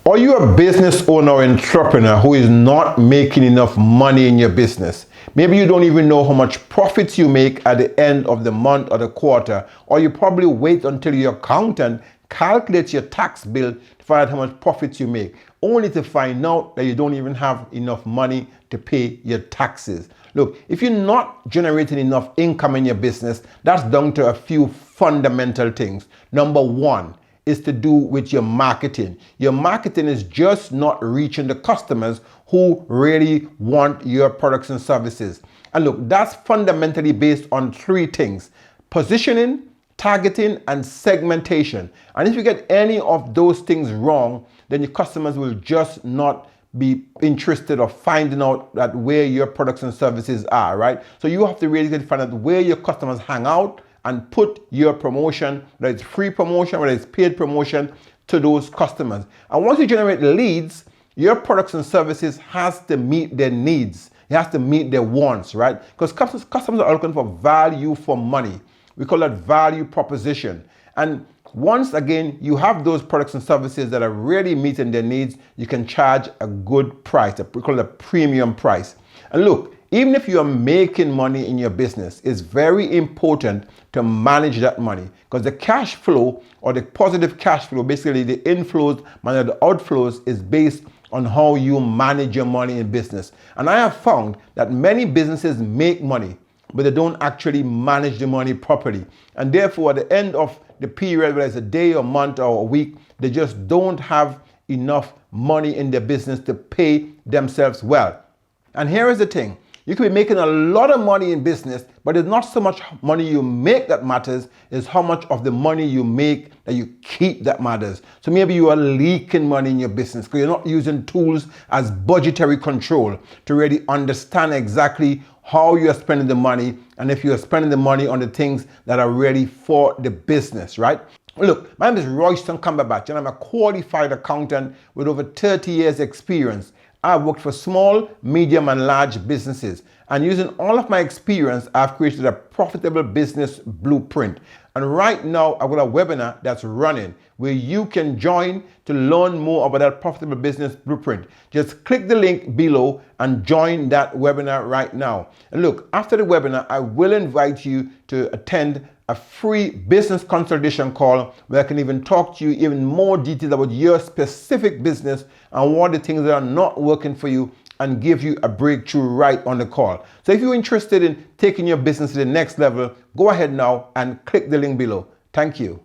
Are you a business owner or entrepreneur who is not making enough money in your business? Maybe you don't even know how much profits you make at the end of the month or the quarter, or you probably wait until your accountant calculates your tax bill to find out how much profits you make, only to find out that you don't even have enough money to pay your taxes. Look, if you're not generating enough income in your business, that's down to a few fundamental things. Number one is to do with your marketing. Your marketing is just not reaching the customers who really want your products and services. And look, that's fundamentally based on three things: positioning, targeting, and segmentation. And if you get any of those things wrong, then your customers will just not be interested or finding out that where your products and services are, right? So you have to really find out where your customers hang out and put your promotion, whether it's free promotion, whether it's paid promotion, to those customers. And once you generate leads, your products and services has to meet their needs. It has to meet their wants, right? Because customers are looking for value for money. We call that value proposition. And once again, you have those products and services that are really meeting their needs, you can charge a good price. We call it a premium price. And look, even if you are making money in your business, it's very important to manage that money, because the cash flow, or the positive cash flow, basically the inflows minus the outflows, is based on how you manage your money in business. And I have found that many businesses make money, but they don't actually manage the money properly. And therefore, at the end of the period, whether it's a day or month or a week, they just don't have enough money in their business to pay themselves well. And here is the thing. You could be making a lot of money in business, but it's not so much money you make that matters, it's how much of the money you make that you keep that matters. So maybe you are leaking money in your business because you're not using tools as budgetary control to really understand exactly how you're spending the money, and if you're spending the money on the things that are really for the business, right? Look, my name is Royston Cumberbatch, and I'm a qualified accountant with over 30 years experience. I've worked for small, medium, and large businesses. And using all of my experience, I've created a profitable business blueprint. And right now, I've got a webinar that's running where you can join to learn more about that profitable business blueprint. Just click the link below and join that webinar right now. And look, after the webinar, I will invite you to attend a free business consultation call where I can even talk to you even more details about your specific business and what the things that are not working for you, and give you a breakthrough right on the call. So if you're interested in taking your business to the next level, go ahead now and click the link below. Thank you.